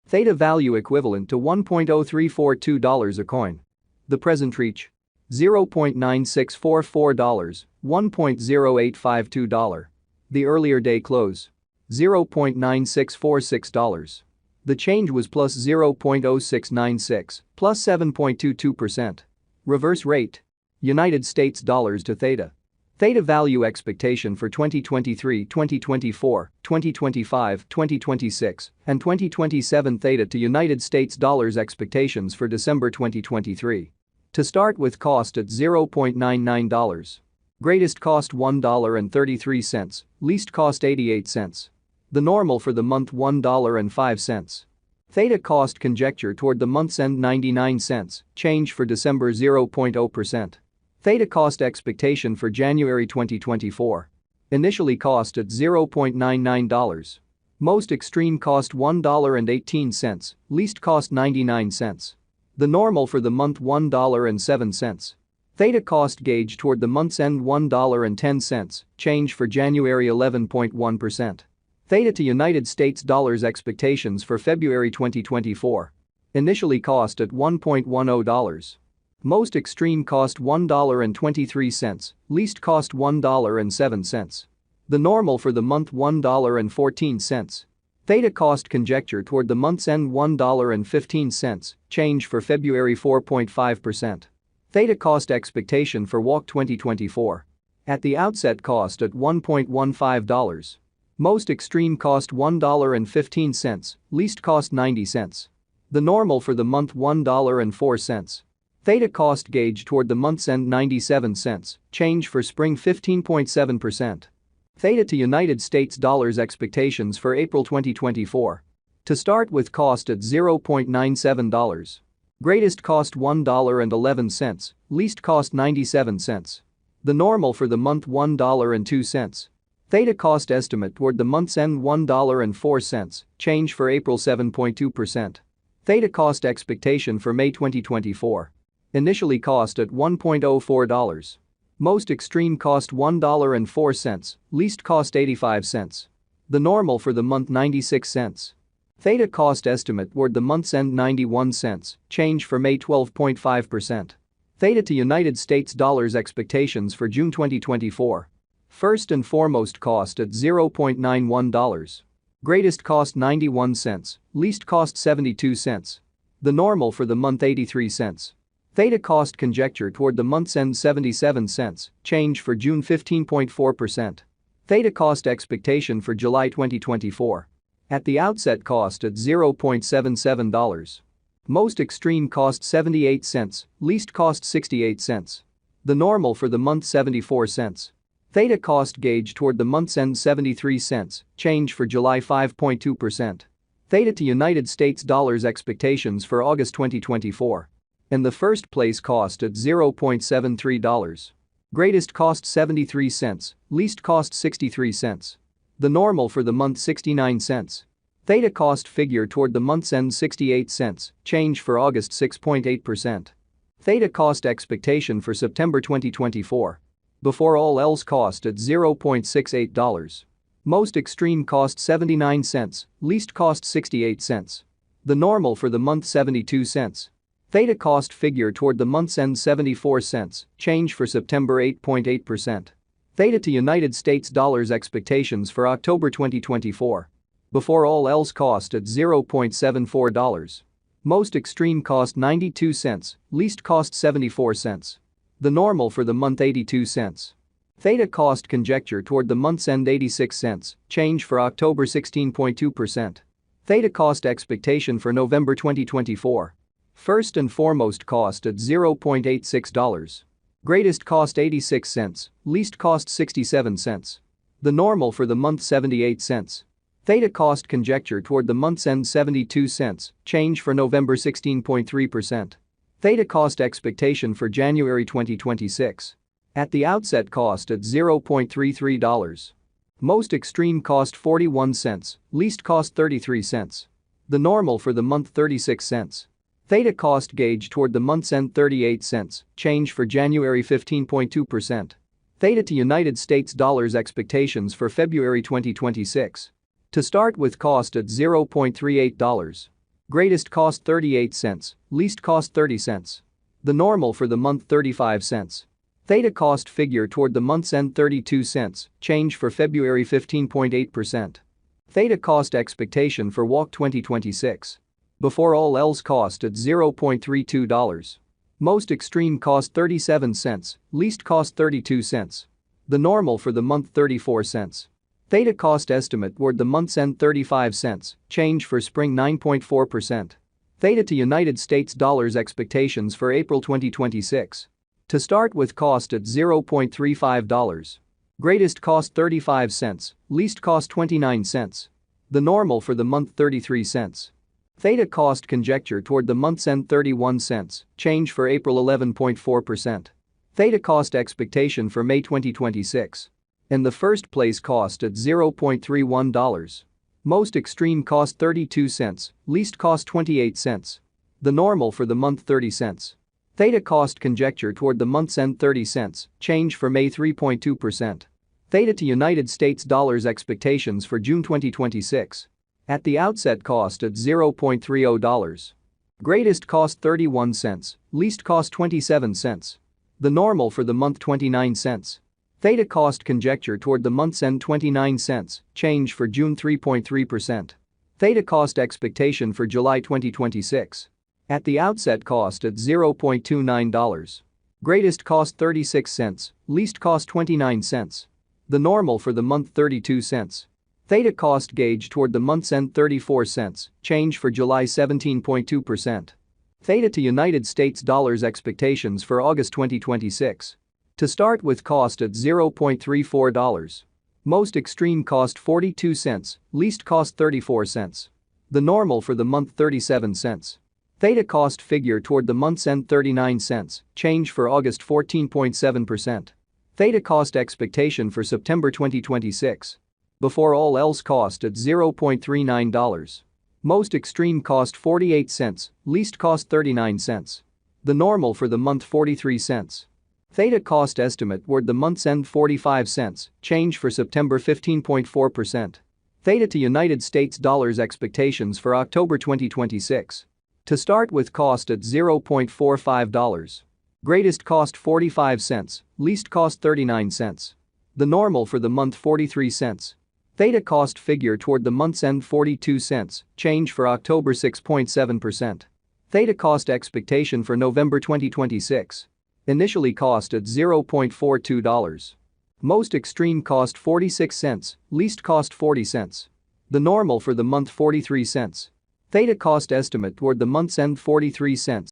Theta value equivalent to $1.0342 a coin. The present reach: $0.9644, $1.0852. The earlier day close: $0.9646. The change was plus 0.0696, plus 7.22%. Reverse rate: United States dollars to Theta. Theta value expectation for 2023, 2024, 2025, 2026, and 2027. Theta to United States dollars expectations for December 2023. To start with, cost at $0.99. Greatest cost $1.33, least cost 88 cents. The normal for the month $1.05. Theta cost conjecture toward the month's end 99 cents, change for December 0.0%. Theta cost expectation for January 2024. Initially cost at $0.99. Most extreme cost $1.18, least cost 99 cents. The normal for the month $1.07. Theta cost gauge toward the month's end $1.10, change for January 11.1%. Theta to United States dollars expectations for February 2024. Initially cost at $1.10. Most extreme cost $1.23, least cost $1.07. The normal for the month $1.14. Theta cost conjecture toward the month's end $1.15, change for February 4.5%. Theta cost expectation for WAC 2024. At the outset cost at $1.15. Most extreme cost $1.15, least cost 90 cents. The normal for the month $1.04. Theta cost gauge toward the month's end 97 cents, change for spring 15.7%. Theta to United States dollars expectations for April 2024. To start with, cost at $0.97. Greatest cost $1.11, least cost 97 cents. The normal for the month $1.02. Theta cost estimate toward the month's end $1.04, change for April 7.2%. Theta cost expectation for May 2024. Initially cost at $1.04. Most extreme cost $1.04, least cost 85 cents. The normal for the month 96 cents. Theta cost estimate toward the month's end 91 cents, change for May 12.5%. Theta to United States dollars expectations for June 2024. First and foremost cost at $0.91. Greatest cost 91 cents, least cost 72 cents. The normal for the month 83 cents. Theta cost conjecture toward the month's end 77 cents, change for June 15.4%. Theta cost expectation for July 2024. At the outset cost at $0.77. Most extreme cost 78 cents, least cost 68 cents. The normal for the month 74 cents. Theta cost gauge toward the month's end 73 cents, change for July 5.2%. Theta to United States dollars expectations for August 2024. In the first place cost at $0.73. Greatest cost 73 cents, least cost 63 cents. The normal for the month 69 cents. Theta cost figure toward the month's end 68 cents, change for August 6.8%. Theta cost expectation for September 2024. Before all else cost at $0.68. Most extreme cost 79 cents, least cost 68 cents. The normal for the month 72 cents. Theta cost figure toward the month's end 74 cents, change for September 8.8%. Theta to United States dollars expectations for October 2024. Before all else cost at $0.74. Most extreme cost 92 cents, least cost 74 cents. The normal for the month 82 cents. Theta cost conjecture toward the month's end 86 cents, change for October 16.2%. Theta cost expectation for November 2024. First and foremost cost at $0.86. Greatest cost 86 cents, least cost 67 cents. The normal for the month 78 cents. Theta cost conjecture toward the month's end 72 cents, change for November 16.3%. Theta cost expectation for January 2026. At the outset cost at $0.33. Most extreme cost 41 cents, least cost 33 cents. The normal for the month 36 cents. Theta cost gauge toward the month's end 38 cents, change for January 15.2%. Theta to United States dollars expectations for February 2026. To start with, cost at $0.38. Greatest cost 38 cents, least cost 30 cents. The normal for the month 35 cents. Theta cost figure toward the month's end 32 cents, change for February 15.8%. Theta cost expectation for WAC 2026. Before all else cost at $0.32. Most extreme cost 37 cents, least cost 32 cents. The normal for the month 34 cents. Theta cost estimate toward the month's end 35 cents, change for spring 9.4%. Theta to United States dollars expectations for April 2026. To start with cost at $0.35. Greatest cost 35 cents, least cost 29 cents. The normal for the month 33 cents. Theta cost conjecture toward the month's end 31 cents, change for April 11.4%. Theta cost expectation for May 2026. In the first place cost at $0.31. Most extreme cost 32 cents, least cost 28 cents. The normal for the month 30 cents. Theta cost conjecture toward the month's end 30 cents, change for May 3.2%. Theta to United States dollars expectations for June 2026. At the outset cost at $0.30. Greatest cost 31 cents, least cost 27 cents. The normal for the month 29 cents. Theta cost conjecture toward the month's end 29 cents, change for June 3.3%. Theta cost expectation for July 2026. At the outset cost at $0.29. Greatest cost 36 cents, least cost 29 cents. The normal for the month 32 cents. Theta cost gauge toward the month's end 34 cents, change for July 17.2%. Theta to United States dollars expectations for August 2026. To start with cost at $0.34. Most extreme cost 42 cents, least cost 34 cents. The normal for the month 37 cents. Theta cost figure toward the month's end 39 cents, change for August 14.7%. Theta cost expectation for September 2026. Before all else cost at $0.39. Most extreme cost 48 cents, least cost 39 cents. The normal for the month 43 cents. Theta cost estimate toward the month's end 45 cents, change for September 15.4%. Theta to United States dollars expectations for October 2026. To start with cost at $0.45. Greatest cost 45 cents, least cost 39 cents. The normal for the month 43 cents. Theta cost figure toward the month's end 42 cents, change for October 6.7%. Theta cost expectation for November 2026. Initially cost at $0.42. Most extreme cost 46 cents, least cost 40 cents. The normal for the month 43 cents. Theta cost estimate toward the month's end 43 cents,